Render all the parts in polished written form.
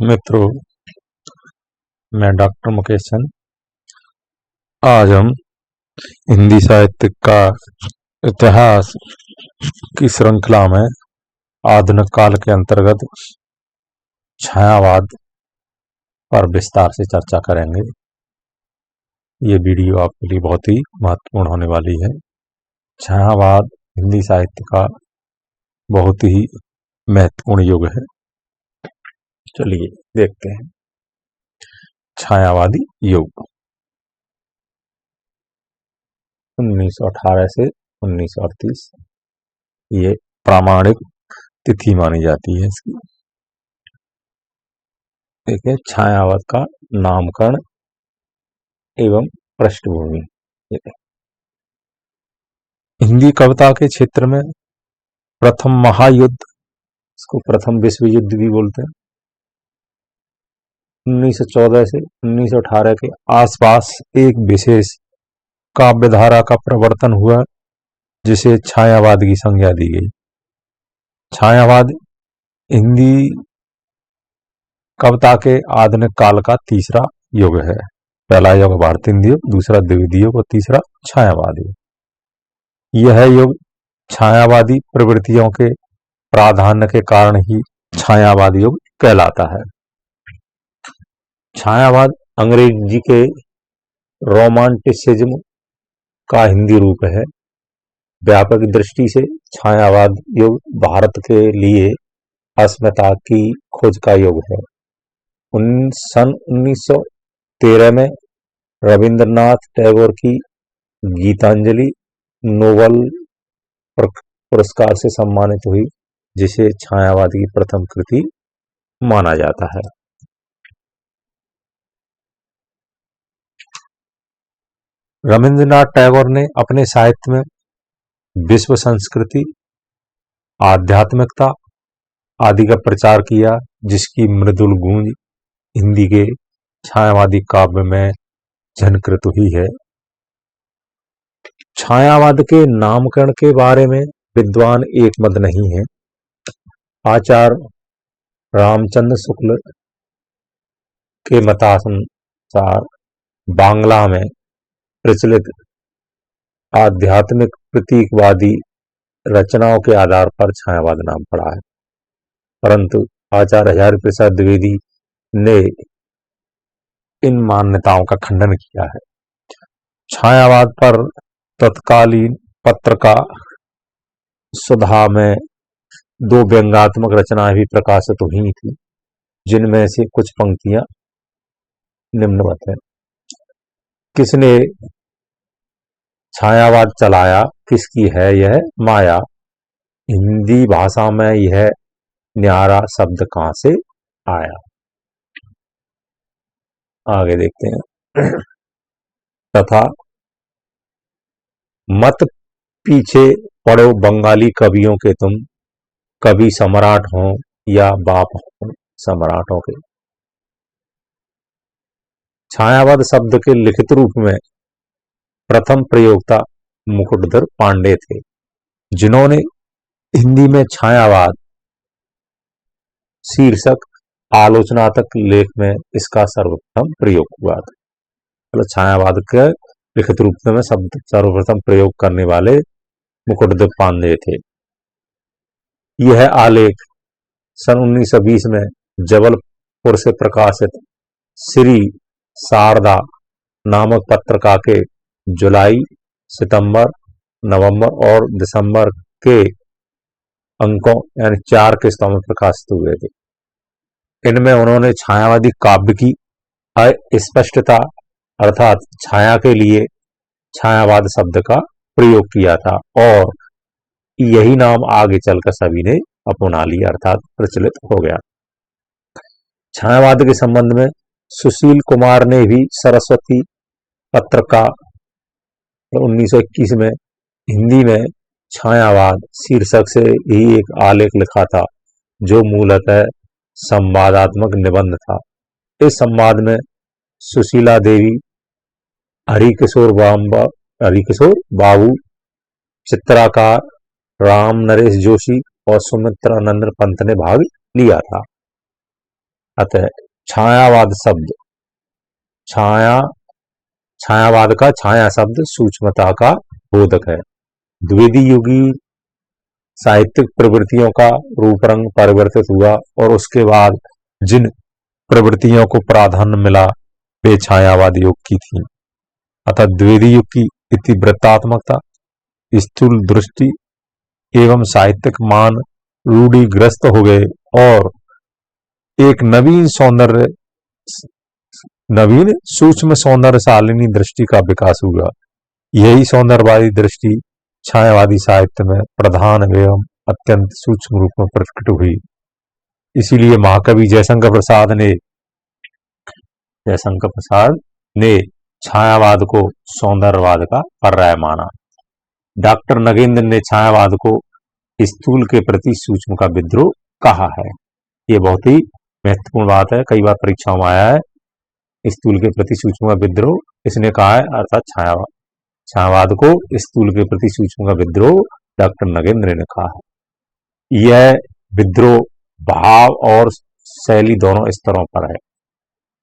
मित्रों, मैं डॉक्टर मुकेश चंद। आज हम हिंदी साहित्य का इतिहास की श्रृंखला में आधुनिक काल के अंतर्गत छायावाद पर विस्तार से चर्चा करेंगे। ये वीडियो आपके लिए बहुत ही महत्वपूर्ण होने वाली है। छायावाद हिंदी साहित्य का बहुत ही महत्वपूर्ण युग है। चलिए देखते हैं। छायावादी युग 1918 से 1938 ये प्रामाणिक तिथि मानी जाती है इसकी। देखिए, छायावाद का नामकरण एवं पृष्ठभूमि। हिंदी कविता के क्षेत्र में प्रथम महायुद्ध, इसको प्रथम विश्व युद्ध भी बोलते हैं, 1914 से 1918 के आसपास एक विशेष काव्यधारा का प्रवर्तन हुआ जिसे छायावाद की संज्ञा दी गई। छायावाद हिंदी कविता के आधुनिक काल का तीसरा युग है। पहला युग भारतीय हिंदी युग, दूसरा द्विवेदी युग और तीसरा छायावाद युग। यह युग छायावादी प्रवृत्तियों के प्राधान्य के कारण ही छायावाद युग कहलाता है। छायावाद अंग्रेजी के रोमांटिसिज्म का हिंदी रूप है। व्यापक दृष्टि से छायावाद युग भारत के लिए अस्मिता की खोज का युग है। सन 1913 में रविंद्रनाथ टैगोर की गीतांजलि नोबेल पुरस्कार से सम्मानित हुई, जिसे छायावाद की प्रथम कृति माना जाता है। रविंद्रनाथ टैगोर ने अपने साहित्य में विश्व संस्कृति, आध्यात्मिकता आदि का प्रचार किया, जिसकी मृदुल गूंज हिंदी के छायावादी काव्य में झनकृत हुई है। छायावाद के नामकरण के बारे में विद्वान एक मत नहीं है। आचार्य रामचंद्र शुक्ल के मतानुसार बांग्ला में प्रचलित आध्यात्मिक प्रतीकवादी रचनाओं के आधार पर छायावाद नाम पड़ा है, परंतु आचार्य हजारी प्रसाद द्विवेदी ने इन मान्यताओं का खंडन किया है। छायावाद पर तत्कालीन पत्रिका सुधा में 2 व्यंग्यात्मक रचनाएं भी प्रकाशित हुई थी, जिनमें से कुछ पंक्तियां निम्नवत है। किसने छायावाद चलाया, किसकी है यह माया, हिंदी भाषा में यह न्यारा शब्द कहां से आया। आगे देखते हैं। तथा मत पीछे पड़ो बंगाली कवियों के, तुम कवि सम्राट हो या बाप हो सम्राटों के। छायावाद शब्द के लिखित रूप में प्रथम प्रयोक्ता मुकुटधर पांडे थे, जिन्होंने हिंदी में छायावाद शीर्षक आलोचनात्मक लेख में इसका सर्वप्रथम प्रयोग हुआ था। मतलब छायावाद के लिखित रूप में शब्द सर्वप्रथम प्रयोग करने वाले मुकुटधर पांडे थे। यह आलेख सन 1920 में जबलपुर से प्रकाशित श्री शारदा नामक पत्रिका के जुलाई, सितंबर, नवंबर और दिसंबर के अंकों यानी 4 किस्तों में प्रकाशित हुए थे। इनमें उन्होंने छायावादी काव्य की अस्पष्टता अर्थात छाया के लिए छायावाद शब्द का प्रयोग किया था, और यही नाम आगे चलकर सभी ने अपना लिया अर्थात प्रचलित हो गया। छायावाद के संबंध में सुशील कुमार ने भी सरस्वती पत्रिका 1921 में हिंदी में छायावाद शीर्षक से ही एक आलेख लिखा था, जो मूलतः संवादात्मक निबंध था। इस संवाद में सुशीला देवी, हरिकिशोर बाबू, चित्रकार राम नरेश जोशी और सुमित्रानंद पंत ने भाग लिया था। अतः छायावाद शब्द छाया छायावाद का छाया शब्द सूक्ष्मता का बोधक है। द्विवेदी युगी साहित्यिक प्रवृत्तियों का रूप रंग परिवर्तित हुआ और उसके बाद जिन प्रवृत्तियों को प्राधान्य मिला वे छायावाद युग की थी। अतः द्विवेदी युग की इतिवृत्तात्मकता, स्थूल दृष्टि एवं साहित्यिक मान रूढ़िग्रस्त हो गए और एक नवीन सूक्ष्म सौंदर्यशालिनी दृष्टि का विकास हुआ। यही सौंदर्यवादी दृष्टि छायावादी साहित्य में प्रधान एवं अत्यंत सूक्ष्म रूप में प्रकट हुई। इसीलिए महाकवि जयशंकर प्रसाद ने छायावाद को सौंदर्यवाद का पर्याय माना। डॉक्टर नगेंद्र ने छायावाद को स्थूल के प्रति सूक्ष्म का विद्रोह कहा है। ये बहुत ही महत्वपूर्ण बात है, कई बार परीक्षाओं में आया है। स्थूल के प्रति सूक्ष्म का विद्रोह इसने कहा है, अर्थात छायावाद को स्थूल के प्रति सूक्ष्म का विद्रोह डॉक्टर नगेंद्र ने कहा है। यह विद्रोह भाव और शैली दोनों स्तरों पर है।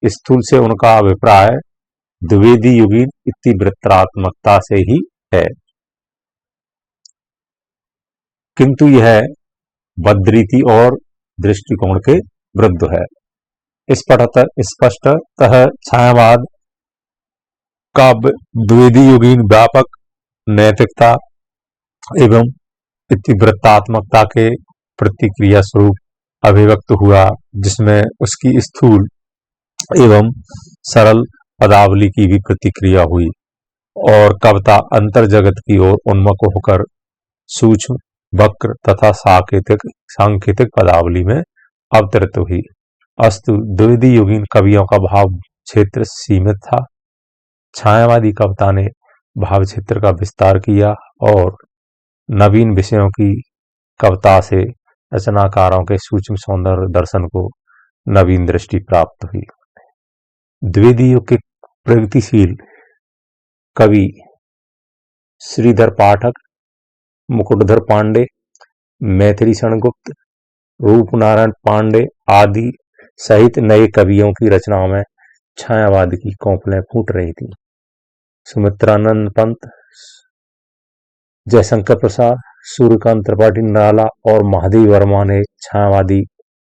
स्थूल से उनका अभिप्राय द्विवेदी युगीन इतिवृत्तात्मकता से ही है, किंतु यह बद्रीति और दृष्टिकोण के विरुद्ध है। स्पष्टतः छायावाद का द्विवेदी युगीन व्यापक नैतिकता एवं इतिवृत्तात्मकता के प्रतिक्रिया स्वरूप अभिव्यक्त हुआ, जिसमें उसकी स्थूल एवं सरल पदावली की भी प्रतिक्रिया हुई और कविता अंतर जगत की ओर उन्मुख होकर सूक्ष्म, वक्र तथा सांकेतिक पदावली में अवतरित हुई। अस्तु द्विवेदी युगीन कवियों का भाव क्षेत्र सीमित था। छायावादी कविता ने भाव क्षेत्र का विस्तार किया और नवीन विषयों की कविता से रचनाकारों के सूक्ष्म सौंदर्य दर्शन को नवीन दृष्टि प्राप्त हुई। द्विवेदी युग के प्रगतिशील कवि श्रीधर पाठक, मुकुटधर पांडे, मैथिली सेनगुप्त, रूपनारायण पांडे आदि सहित नए कवियों की रचनाओं में छायावाद की कौपलें फूट रही थी। सुमित्रानंद पंत, जयशंकर प्रसाद, सूर्यकांत त्रिपाठी निराला और महादेव वर्मा ने छायावादी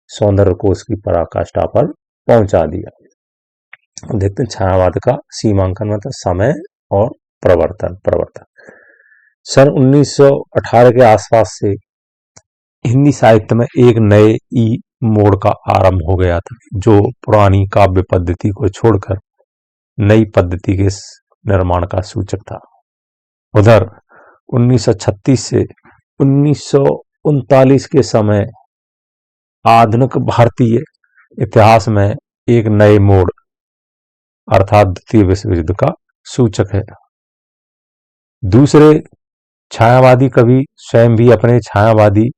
सौंदर्य कोश की पराकाष्ठा पर पहुंचा दिया। देखते हैं छायावाद का सीमांकन मतलब समय और प्रवर्तन। सन 1918 के आसपास से हिंदी साहित्य में एक नए मोड़ का आरंभ हो गया था, जो पुरानी काव्य पद्धति को छोड़कर नई पद्धति के निर्माण का सूचक था। उधर 1936 से 1939 के समय आधुनिक भारतीय इतिहास में एक नए मोड़ अर्थात द्वितीय विश्व युद्ध का सूचक है। दूसरे छायावादी कवि स्वयं भी अपने छायावादी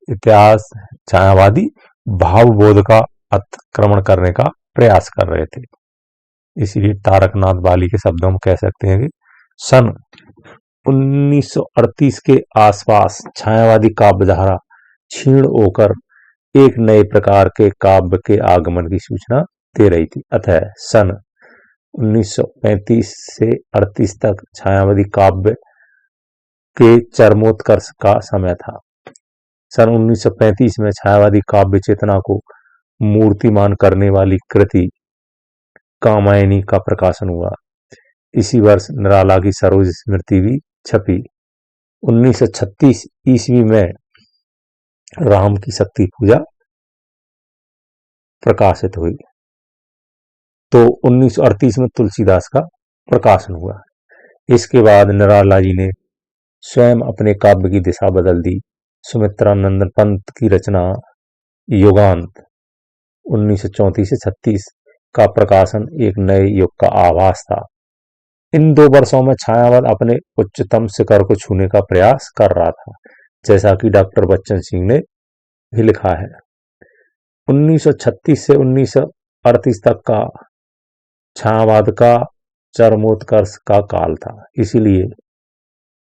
भावबोध का अतिक्रमण करने का प्रयास कर रहे थे। इसीलिए तारकनाथ बाली के शब्दों में कह सकते हैं कि सन 1938 के आसपास छायावादी काव्यधारा क्षीण होकर एक नए प्रकार के काव्य के आगमन की सूचना दे रही थी। अतः सन 1935 से 38 तक छायावादी काव्य के चरमोत्कर्ष का समय था। सन 1935 में छायावादी काव्य चेतना को मूर्तिमान करने वाली कृति कामायनी का प्रकाशन हुआ। इसी वर्ष निराला की सरोज स्मृति भी छपी। 1936 ईस्वी में राम की शक्ति पूजा प्रकाशित हुई, तो 1938 में तुलसीदास का प्रकाशन हुआ। इसके बाद निराला जी ने स्वयं अपने काव्य की दिशा बदल दी। सुमित्रानंद पंत की रचना युगांत 1934 से 36 का प्रकाशन एक नए युग का आभास था। इन 2 वर्षों में छायावाद अपने उच्चतम शिखर को छूने का प्रयास कर रहा था, जैसा कि डॉक्टर बच्चन सिंह ने भी लिखा है। 1936 से 1938 तक का छायावाद का चरमोत्कर्ष का काल था। इसीलिए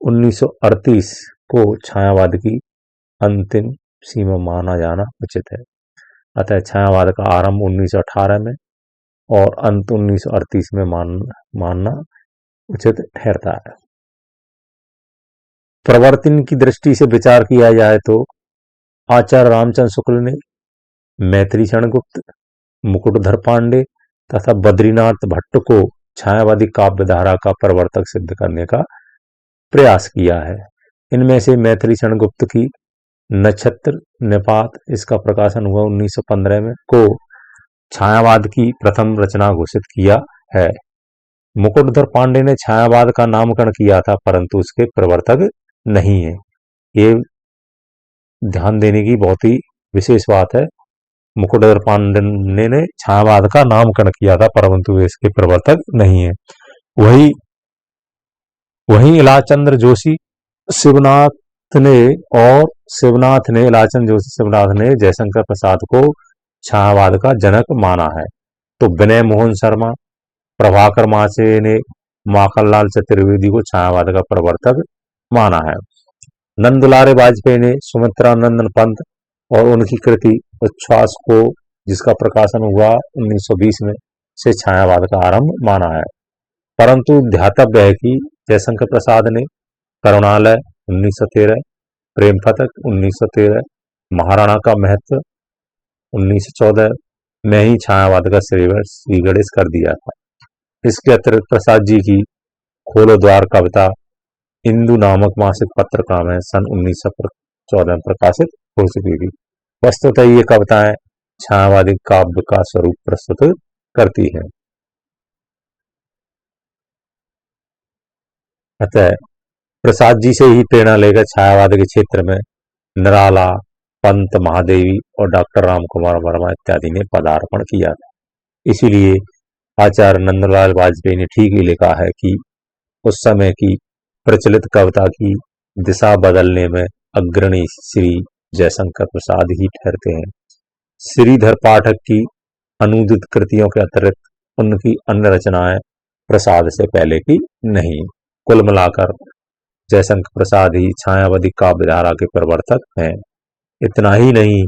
1938 को छायावाद की अंतिम सीमा माना जाना उचित है। अतः छायावाद का आरंभ 1918 में और अंत 1938 में मानना उचित ठहरता है। प्रवर्तन की दृष्टि से विचार किया जाए तो आचार्य रामचंद्र शुक्ल ने मैथिली क्षण गुप्त, मुकुटधर पांडे तथा बद्रीनाथ भट्ट को छायावादी काव्य धारा का प्रवर्तक सिद्ध करने का प्रयास किया है। इनमें से मैथिली क्षण गुप्त की नक्षत्र निपात, इसका प्रकाशन हुआ 1915 में, को छायावाद की प्रथम रचना घोषित किया है। मुकुटधर पांडे ने छायावाद का नामकरण किया था परंतु उसके प्रवर्तक नहीं है। ये ध्यान देने की बहुत ही विशेष बात है। मुकुटधर पांडे ने छायावाद का नामकरण किया था परंतु इसके प्रवर्तक नहीं है। वहीं इलाचंद्र जोशी शिवनाथ ने इलाचंद्र जोशी शिवनाथ ने जयशंकर प्रसाद को छायावाद का जनक माना है। तो विनय मोहन शर्मा, प्रभाकर माचे ने माखनलाल चतुर्वेदी को छायावाद का प्रवर्तक माना है। नंदुलारे वाजपेयी ने सुमित्रा नंदन पंत और उनकी कृति उच्छ्वास को, जिसका प्रकाशन हुआ 1920 में, से छायावाद का आरंभ माना है। परंतु ध्यातव्य है कि जयशंकर प्रसाद ने करुणालय 1913, प्रेम फतक 1913, महाराणा का महत्व 1914 में ही छायावाद का श्रीगणेश कर दिया था। इसके अतिरिक्त प्रसाद जी की खोलो द्वार कविता इंदु नामक मासिक पत्रिका में सन 1914 में प्रकाशित हो चुकी थी। वस्तुतः ये कविताएं छायावादी काव्य का स्वरूप प्रस्तुत करती है। अतः प्रसाद जी से ही प्रेरणा लेकर छायावाद के क्षेत्र में निराला, पंत महादेवी और डॉक्टर राम कुमार वर्मा इत्यादि ने पदार्पण किया था। इसीलिए आचार्य नंदलाल वाजपेयी ने ठीक ही लिखा है कि उस समय की प्रचलित कविता की दिशा बदलने में अग्रणी श्री जयशंकर प्रसाद ही ठहरते हैं। श्रीधर पाठक की अनुदित कृतियों के अतिरिक्त उनकी अन्य रचनाएं प्रसाद से पहले की नहीं। कुल मिलाकर जयशंकर प्रसाद ही छायावादी काव्य धारा के प्रवर्तक हैं। इतना ही नहीं,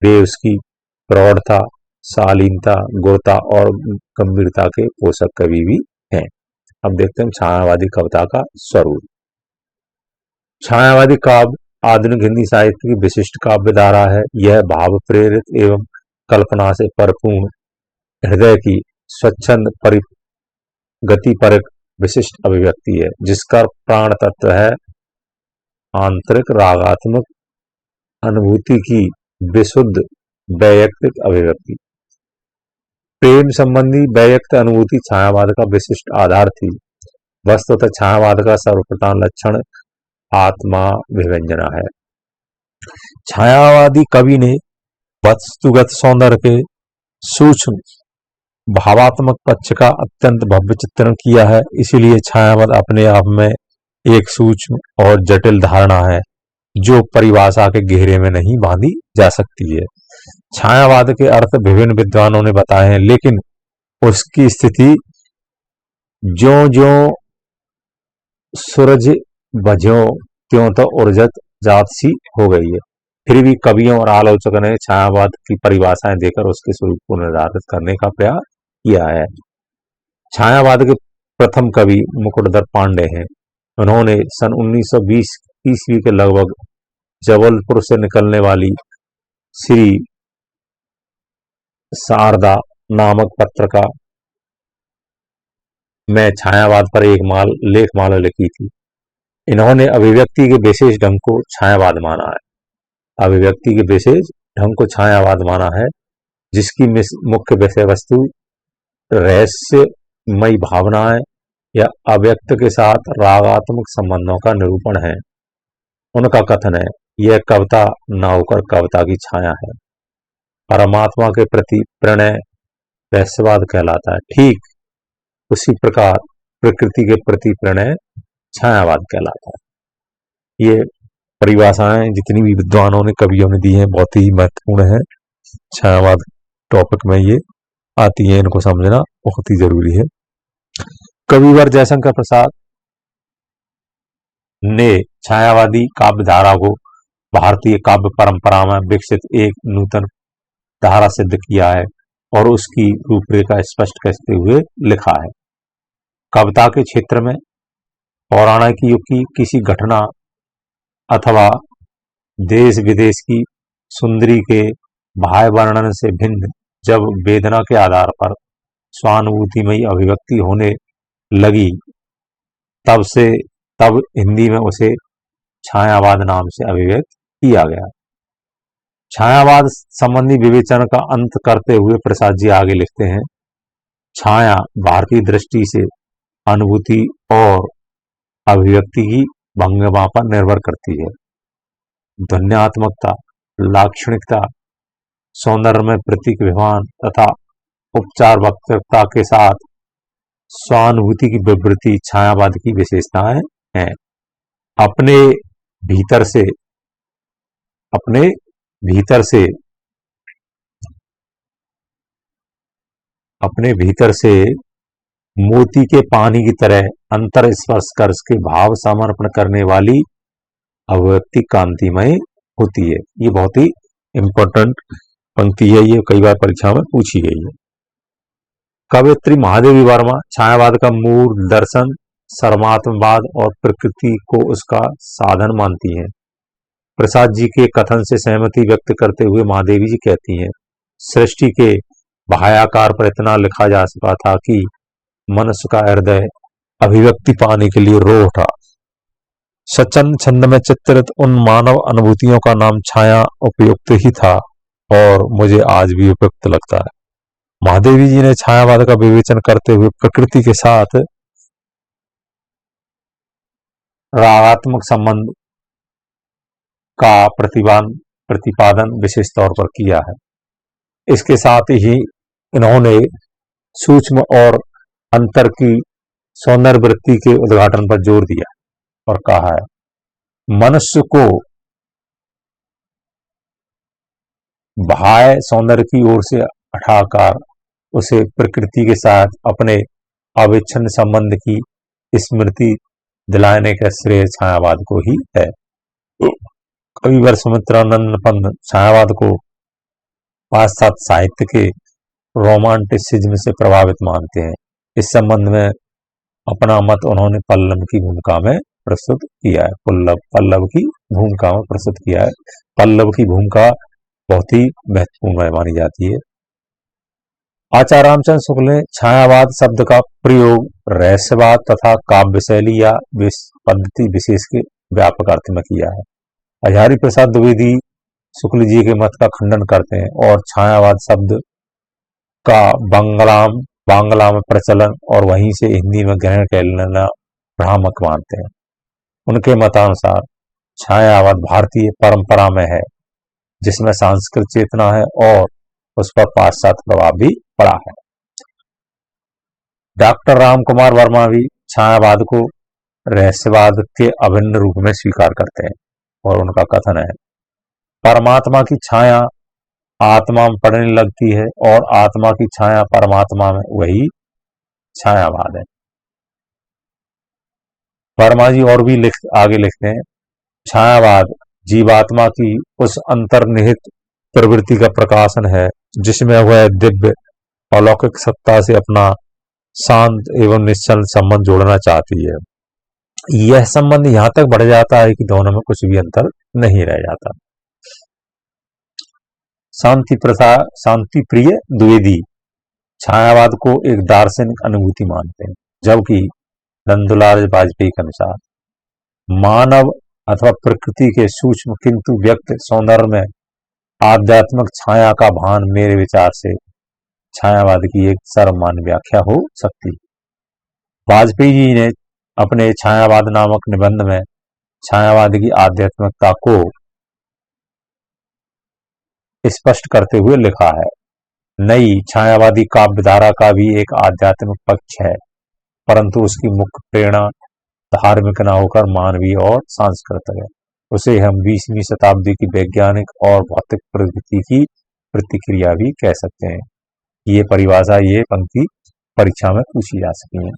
वे उसकी प्रौढ़ता, शालीनता, गुणता और गंभीरता के पोषक कवि भी हैं। अब देखते हैं छायावादी कविता का स्वरूप। छायावादी काव्य आधुनिक हिंदी साहित्य की विशिष्ट काव्य धारा है। यह भाव प्रेरित एवं कल्पना से परिपूर्ण, हृदय की स्वच्छंद गतिपरक विशिष्ट अभिव्यक्ति है, जिसका प्राण तत्व है आंतरिक रागात्मक अनुभूति की विशुद्ध वैयक्तिक अभिव्यक्ति। प्रेम संबंधी वैयक्तिक अनुभूति छायावाद का विशिष्ट आधार थी। वस्तुतः छायावाद का सर्वप्रधान लक्षण आत्मा विभंजना है। छायावादी कवि ने वस्तुगत सौंदर्य के सूक्ष्म भावात्मक पक्ष का अत्यंत भव्य चित्रण किया है। इसीलिए छायावाद अपने आप में एक सूक्ष्म और जटिल धारणा है जो परिभाषा के घेरे में नहीं बांधी जा सकती है। छायावाद के अर्थ विभिन्न विद्वानों ने बताए हैं, लेकिन उसकी स्थिति ज्यों ज्यों सूरज बझ्यों त्यों तो उर्जत जात सी हो गई है। फिर भी कवियों और आलोचकों ने छायावाद की परिभाषाएं देकर उसके स्वरूप को निर्धारित करने का प्रयास किया है। छायावाद के प्रथम कवि मुकुटधर पांडे हैं। उन्होंने सन 1920 ईस्वी के लगभग जबलपुर से निकलने वाली श्री शारदा नामक पत्रिका में छायावाद पर एक लेखमाला लिखी थी। इन्होंने अभिव्यक्ति के विशेष ढंग को छायावाद माना है। अभिव्यक्ति के विशेष ढंग को छायावाद माना है, जिसकी मुख्य विषय वस्तु रहस्यमयी भावनाएं या अव्यक्त के साथ रागात्मक संबंधों का निरूपण है। उनका कथन है, यह कविता न होकर कविता की छाया है। परमात्मा के प्रति प्रणय रहस्यवाद कहलाता है। ठीक उसी प्रकार प्रकृति के प्रति प्रणय छायावाद कहलाता है। ये परिभाषाएं जितनी भी विद्वानों ने, कवियों ने दी हैं, बहुत ही महत्वपूर्ण है। छायावाद टॉपिक में ये आती है, इनको समझना बहुत ही जरूरी है। कविवर जयशंकर प्रसाद ने छायावादी काव्य धारा को भारतीय काव्य परंपरा में विकसित एक नूतन धारा सिद्ध किया है और उसकी रूपरेखा स्पष्ट करते हुए लिखा है। कविता के क्षेत्र में पौराणिक युग की किसी घटना अथवा देश विदेश की सुंदरी के भाव वर्णन से भिन्न जब वेदना के आधार पर स्वानुभूतिमयी अभिव्यक्ति होने लगी, तब हिंदी में उसे छायावाद नाम से अभिव्यक्त किया गया। छायावाद संबंधी विवेचन का अंत करते हुए प्रसाद जी आगे लिखते हैं, छाया भारतीय दृष्टि से अनुभूति और अभिव्यक्ति की भंगिमा पर निर्भर करती है। ध्वन्यात्मकता, लाक्षणिकता, सौंदर्य में प्रतीक विमान तथा उपचार वक्तृता के साथ स्वानुभूति की विवृत्ति छायावाद की विशेषताएं हैं। अपने भीतर से मोती के पानी की तरह अंतर स्पर्श कर उसके भाव समर्पण करने वाली अभिव्यक्ति कांतिमय होती है। ये बहुत ही इंपॉर्टेंट पंक्ति है, ये कई बार परीक्षा में पूछी गई है। कवयित्री महादेवी वर्मा छायावाद का मूल दर्शन सर्वमात्मवाद और प्रकृति को उसका साधन मानती हैं। प्रसाद जी के कथन से सहमति व्यक्त करते हुए महादेवी जी कहती हैं, सृष्टि के बाह्याकार पर इतना लिखा जा सका था कि मनुष्य का हृदय अभिव्यक्ति पाने के लिए रो उठा। सचन छंद में चित्रित उन मानव अनुभूतियों का नाम छाया उपयुक्त ही था और मुझे आज भी उपयुक्त लगता है। महादेवी जी ने छायावाद का विवेचन करते हुए प्रकृति के साथ रागात्मक संबंध का प्रतिपादन विशेष तौर पर किया है। इसके साथ ही इन्होंने सूक्ष्म और अंतर की सौंदर्य वृत्ति के उद्घाटन पर जोर दिया और कहा है, मनुष्य को बाह्य सौंदर्य की ओर से हटाकर उसे प्रकृति के साथ अपने अविच्छिन्न संबंध की स्मृति दिलाने का श्रेय छायावाद को ही है। कविवर सुमित्रानंद पंत छायावाद को पाश्चात्य साहित्य के रोमांटिसिज्म से प्रभावित मानते हैं। इस संबंध में अपना मत उन्होंने पल्लव की भूमिका में प्रस्तुत किया है। पल्लव की भूमिका में प्रस्तुत किया है। पल्लव की भूमिका बहुत ही महत्वपूर्ण मानी जाती है। आचार्य रामचंद्र शुक्ल ने छायावाद शब्द का प्रयोग रहस्यवाद तथा काव्य शैली या पद्धति विशेष के व्यापक अर्थ में किया है। हजारी प्रसाद द्विवेदी शुक्ल जी के मत का खंडन करते हैं और छायावाद शब्द का बांग्ला में प्रचलन और वहीं से हिंदी में ग्रहण कर लेना भ्रामक मानते हैं। उनके मतानुसार छायावाद भारतीय परंपरा में है, जिसमें सांस्कृतिक चेतना है और उस पर पाश्चात्य प्रभाव भी पड़ा है। डॉक्टर राम कुमार वर्मा भी छायावाद को रहस्यवाद के अभिन्न रूप में स्वीकार करते हैं और उनका कथन है, परमात्मा की छाया आत्मा में पड़ने लगती है और आत्मा की छाया परमात्मा में, वही छायावाद है। वर्मा जी और भी आगे लिखते हैं, छायावाद जीवात्मा की उस अंतर्निहित प्रवृत्ति का प्रकाशन है जिसमें वह दिव्य अलौकिक सत्ता से अपना शांत एवं निश्चल संबंध जोड़ना चाहती है। यह संबंध यहां तक बढ़ जाता है कि दोनों में कुछ भी अंतर नहीं रह जाता। शांति प्रिय द्विवेदी छायावाद को एक दार्शनिक अनुभूति मानते हैं, जबकि नंदलाल वाजपेयी के अनुसार मानव अथवा प्रकृति के सूक्ष्म किंतु व्यक्त सौंदर्य में आध्यात्मिक छाया का भान मेरे विचार से छायावाद की एक सर्वमान्य व्याख्या हो सकती है। वाजपेयी जी ने अपने छायावाद नामक निबंध में छायावाद की आध्यात्मिकता को स्पष्ट करते हुए लिखा है, नई छायावादी काव्यधारा का भी एक आध्यात्मिक पक्ष है, परंतु उसकी मुख्य प्रेरणा धार्मिक न होकर मानवीय और सांस्कृतिक है। उसे हम 20वीं शताब्दी की वैज्ञानिक और भौतिक प्रगति की प्रतिक्रिया भी कह सकते हैं। ये परिभाषा, ये पंक्ति परीक्षा में पूछी जा सकी है।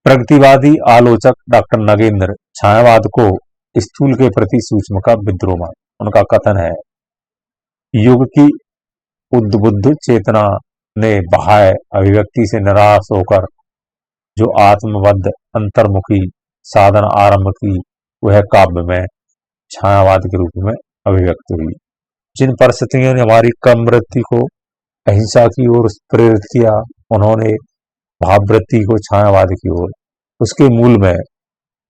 प्रगतिवादी आलोचक डॉक्टर नगेंद्र छायावाद को स्थूल के प्रति सूक्ष्म का विद्रोह मानते। उनका कथन है, युग की उद्बुद्ध चेतना ने बाह्य अभिव्यक्ति से निराश होकर जो आत्मबद्ध अंतर्मुखी साधन आरंभ की, वह काव्य में छायावाद के रूप में अभिव्यक्त हुई। जिन परिस्थितियों ने हमारी कमवृत्ति को अहिंसा की ओर प्रेरित किया, उन्होंने भाववृत्ति को छायावाद की ओर, उसके मूल में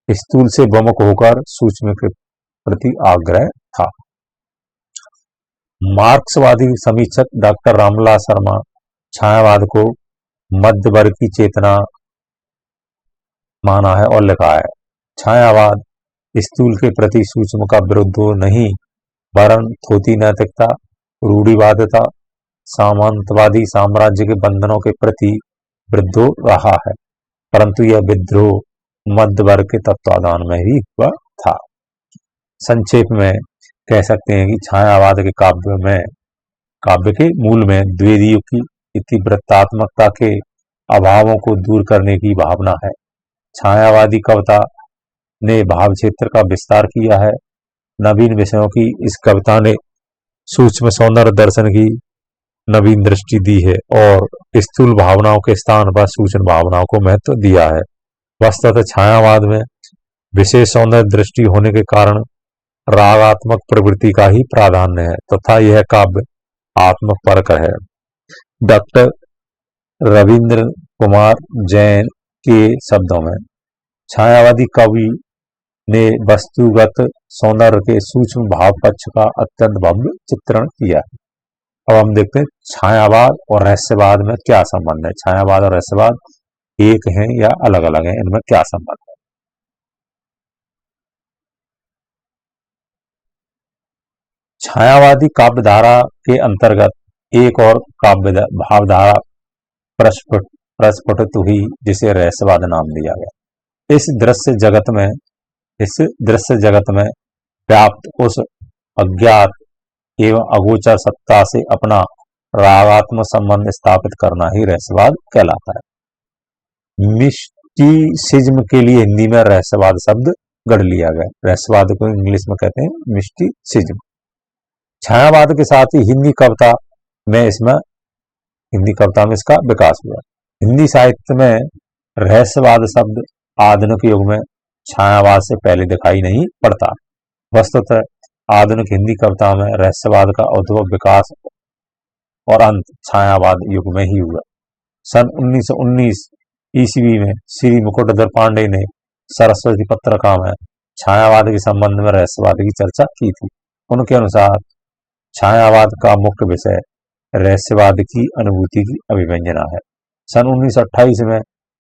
स्थूल से बमुख होकर सूक्ष्म के प्रति आग्रह था। मार्क्सवादी समीक्षक डॉक्टर रामलाल शर्मा छायावाद को मध्य वर्ग की चेतना माना है और लिखा है, छायावाद स्थूल के प्रति सूक्ष्म का विरुद्ध नहीं, वरन थोथी नैतिकता, रूढ़िवादिता, सामंतवादी साम्राज्य के बंधनों के प्रति विद्रोह रहा है, परंतु यह विद्रोह मध्य वर्ग के तत्वाधान में ही हुआ था। संक्षेप में कह सकते हैं कि छायावाद के काव्य के मूल में द्विवेदी युग की इतिवृत्तात्मकता के अभावों को दूर करने की भावना है। छायावादी कविता ने भाव क्षेत्र का विस्तार किया है। नवीन विषयों की इस कविता ने सूक्ष्म सौंदर्य दर्शन की नवीन दृष्टि दी है और स्थूल भावनाओं के स्थान पर सूक्ष्म भावनाओं को महत्व दिया है। वस्तुतः छायावाद में विशेष सौंदर्य दृष्टि होने के कारण रागात्मक प्रवृत्ति का ही प्राधान्य है तथा यह काव्य आत्मक परक है। डॉक्टर रविंद्र कुमार जैन के शब्दों में, छायावादी कवि ने वस्तुगत सौंदर्य के सूक्ष्म भाव पक्ष का अत्यंत भव्य चित्रण किया है। अब हम देखते हैं छायावाद और रहस्यवाद में क्या संबंध है। छायावाद और रहस्यवाद एक हैं या अलग अलग हैं, इनमें क्या संबंध है। छायावादी काव्यधारा के अंतर्गत एक और काव्य भावधारा प्रस्फुटित हुई जिसे रहस्यवाद नाम दिया गया। इस दृश्य जगत में व्याप्त उस अज्ञात एवं अगोचर सत्ता से अपना रागात्मक संबंध स्थापित करना ही रहस्यवाद कहलाता है। मिस्टिसिज्म के लिए हिंदी में रहस्यवाद शब्द गढ़ लिया गया। रहस्यवाद को इंग्लिश में कहते हैं मिस्टिसिज्म। छायावाद के साथ ही हिंदी कविता में इसका विकास हुआ। हिंदी साहित्य में रहस्यवाद शब्द आधुनिक युग में छायावाद से पहले दिखाई नहीं पड़ता। वस्तुतः आधुनिक हिंदी कविता में रहस्यवाद का उद्भव, विकास और अंत छायावाद युग में ही हुआ। सन 1919 ईस्वी में श्री मुकुटधर पांडे ने सरस्वती पत्रिका में छायावाद के संबंध में रहस्यवाद की चर्चा की थी। उनके अनुसार छायावाद का मुख्य विषय रहस्यवाद की अनुभूति की अभिव्यंजना है। सन 1928 में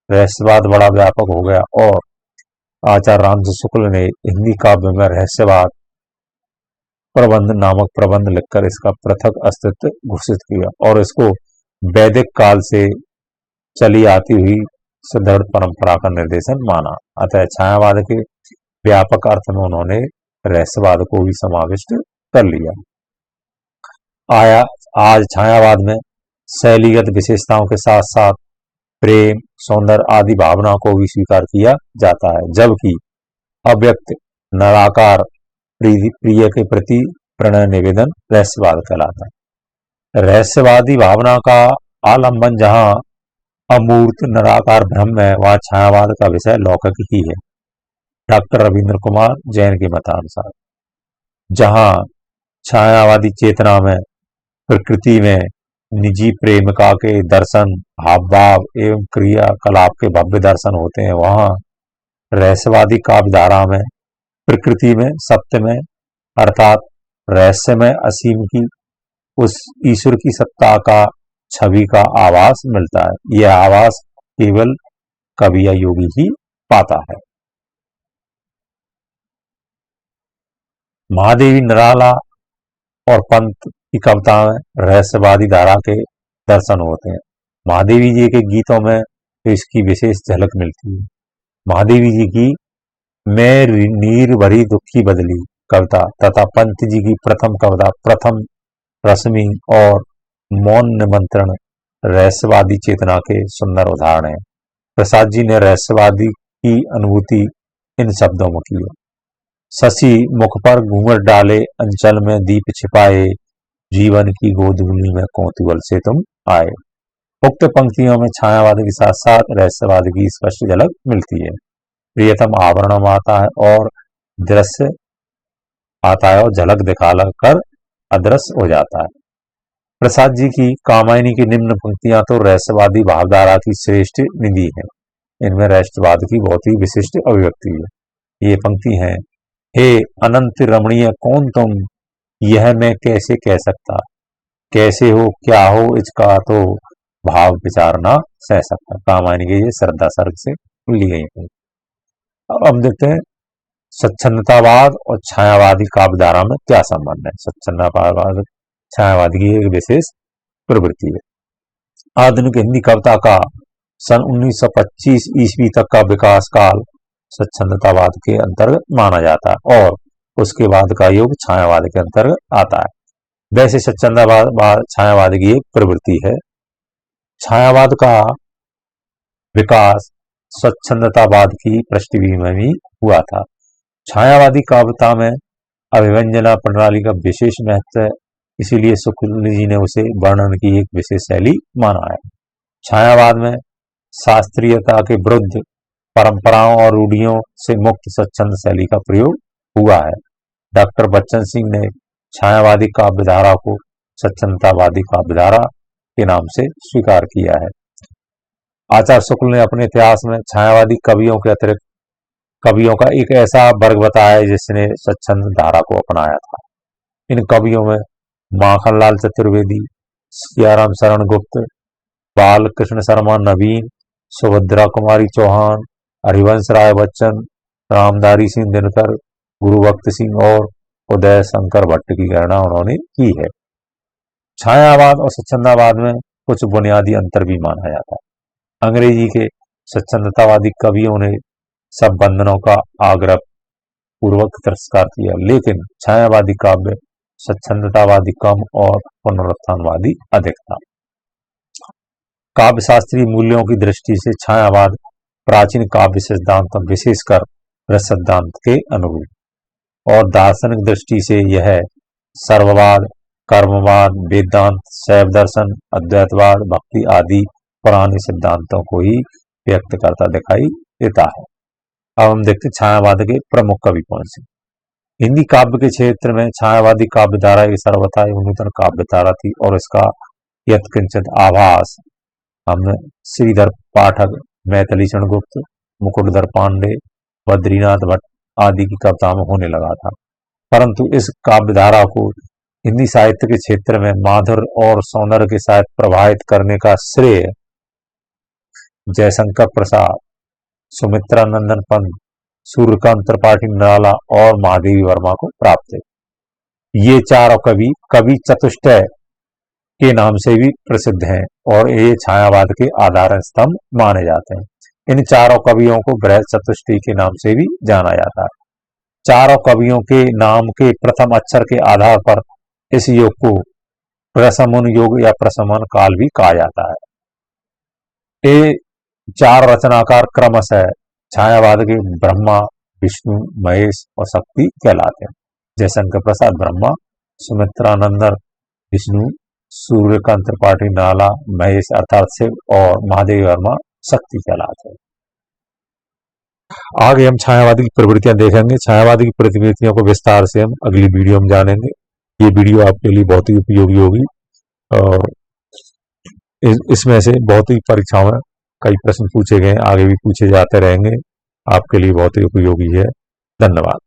रहस्यवाद बड़ा व्यापक हो गया और आचार्य रामचंद्र शुक्ल ने हिंदी काव्य में रहस्यवाद प्रबंध नामक प्रबंध लिखकर इसका पृथक अस्तित्व घोषित किया और इसको वैदिक काल से चली आती हुई सुदृढ़ परंपरा का निर्देशन माना। अतः छायावाद के व्यापक अर्थ में उन्होंने रहस्यवाद को भी समाविष्ट कर लिया। आज छायावाद में शैलीगत विशेषताओं के साथ साथ प्रेम, सौंदर्य आदि भावनाओं को भी स्वीकार किया जाता है, जबकि अव्यक्त निराकार प्रिय के प्रति प्रणय निवेदन रहस्यवाद कहलाता है। रहस्यवादी भावना का आलंबन जहां अमूर्त निराकार ब्रह्म है, वहां छायावाद का विषय लौकिक ही है। डॉक्टर रविंद्र कुमार जैन के मतानुसार जहां छायावादी चेतना में प्रकृति में निजी प्रेमिका के दर्शन, हाव भाव एवं क्रियाकलाप के भव्य दर्शन होते हैं, वहां रहस्यवादी काव्यधारा में प्रकृति में, सत्य में अर्थात रहस्य में असीम की उस ईश्वर की सत्ता का छवि का आभास मिलता है। यह आभास केवल कवि या योगी ही पाता है। महादेवी निराला और पंत की कविता में रहस्यवादी धारा के दर्शन होते हैं। महादेवी जी के गीतों में तो इसकी विशेष झलक मिलती है। महादेवी जी की मैं नीर भरी दुखी बदली कविता तथा पंत जी की प्रथम कविता प्रथम रश्मि और मौन निमंत्रण रहस्यवादी चेतना के सुंदर उदाहरण हैं। प्रसाद जी ने रहस्यवादी की अनुभूति इन शब्दों में की है। शशि मुख पर घूंघट डाले, अंचल में दीप छिपाए, जीवन की गोधूली में कौतूहल से तुम आए। उक्त पंक्तियों में छायावाद के साथ साथ रहस्यवाद की स्पष्ट झलक मिलती है। प्रियतम आवरण आता है और दृश्य आता है और झलक दिखा कर अदृश्य हो जाता है। प्रसाद जी की कामायनी की निम्न पंक्तियां तो रहस्यवादी भावधारा की श्रेष्ठ निधि है। इनमें रहस्यवाद की बहुत ही विशिष्ट अभिव्यक्ति है। ये पंक्ति है, हे अनंत रमणीय कौन तुम, यह मैं कैसे कह सकता, कैसे हो क्या हो इसका तो भाव विचार ना सह सकता। कामायनी के ये श्रद्धा सर्ग से ली गई है। अब हम देखते हैं स्वच्छंदतावाद और छायावादी काव्यधारा में क्या संबंध है। स्वच्छंदतावाद छायावाद की एक विशेष प्रवृत्ति है। आधुनिक हिंदी कविता का सन 1925 ईस्वी तक का विकास काल स्वच्छंदतावाद के अंतर्गत माना जाता है और उसके बाद का युग छायावाद के अंतर्गत आता है। वैसे स्वच्छंदतावाद छायावाद की एक प्रवृत्ति है। छायावाद का विकास स्वच्छंदतावाद की पृष्ठभूमि में भी हुआ था। छायावादी काव्यता में अभिव्यंजना प्रणाली का विशेष महत्व है, इसीलिए शुक्ल जी ने उसे वर्णन की एक विशेष शैली माना है। छायावाद में शास्त्रीयता के विरुद्ध परंपराओं और रूढ़ियों से मुक्त स्वच्छंद शैली का प्रयोग हुआ है। डॉक्टर बच्चन सिंह ने छायावादी काव्यधारा को स्वच्छंदतावादी काव्यधारा के नाम से स्वीकार किया है। आचार्य शुक्ल ने अपने इतिहास में छायावादी कवियों के अतिरिक्त कवियों का एक ऐसा वर्ग बताया है जिसने स्वच्छंद धारा को अपनाया था। इन कवियों में माखनलाल चतुर्वेदी, सियाराम शरण गुप्त, बाल कृष्ण शर्मा नवीन, सुभद्रा कुमारी चौहान, हरिवंश राय बच्चन, रामधारी सिंह दिनकर, गुरुभक्त सिंह और उदय शंकर भट्ट की गणना उन्होंने की है। छायावाद और स्वच्छंदतावाद में कुछ बुनियादी अंतर भी माना जाता है। अंग्रेजी के स्वच्छंदतावादी कवियों ने सब बंधनों का आग्रह पूर्वक तिरस्कार किया, लेकिन छायावादी काव्य स्वच्छंदतावादी कम और पुनरुत्थानवादी अधिक था। काव्य शास्त्रीय मूल्यों की दृष्टि से छायावाद प्राचीन काव्य सिद्धांत विशेषकर रस सिद्धांत के अनुरूप और दार्शनिक दृष्टि से यह सर्ववाद, कर्मवाद, वेदांत, शैव दर्शन, अद्वैतवाद, भक्ति आदि पुराने सिद्धांतों को ही व्यक्त करता दिखाई देता है। अब हम देखते छायावाद के प्रमुख कवि कौन से। हिंदी काव्य के क्षेत्र में छायावादी काव्यधारा एक सर्वथा नूतन काव्यधारा थी और इसका यत्किंचित आभास हमने श्रीधर पाठक, मैथिली शरण गुप्त, मुकुटधर पांडे, बद्रीनाथ भट्ट आदि की कविता में होने लगा था। परंतु इस काव्यधारा को हिंदी साहित्य के क्षेत्र में माधुर्य और सौंदर्य के साथ प्रभावित करने का श्रेय जयशंकर प्रसाद, सुमित्रा नंदन पंत, सूर्यकांत त्रिपाठी निराला और महादेवी वर्मा को प्राप्त है। ये चारों कवि कवि चतुष्टय के नाम से भी प्रसिद्ध हैं और ये छायावाद के आधार स्तंभ माने जाते हैं। इन चारों कवियों को बृहद चतुष्टय के नाम से भी जाना जाता है। चारों कवियों के नाम के प्रथम अक्षर के आधार पर इस योग को प्रशमन योग या प्रशमन काल भी कहा जाता है। ये चार रचनाकार क्रमशः छायावाद के ब्रह्मा, विष्णु, महेश और शक्ति कहलाते हैं। जयशंकर प्रसाद ब्रह्मा, सुमित्रा नंदन विष्णु, सूर्यकांत त्रिपाठी निराला महेश अर्थात शिव और महादेवी वर्मा शक्ति कहलाते हैं। आगे हम छायावादी की प्रवृत्तियां देखेंगे। छायावादी की प्रवृत्तियों को विस्तार से हम अगली वीडियो में जानेंगे। ये वीडियो आपके लिए बहुत ही उपयोगी होगी और इसमें से बहुत ही परीक्षाओं में कई प्रश्न पूछे गए, आगे भी पूछे जाते रहेंगे। आपके लिए बहुत ही उपयोगी है। धन्यवाद।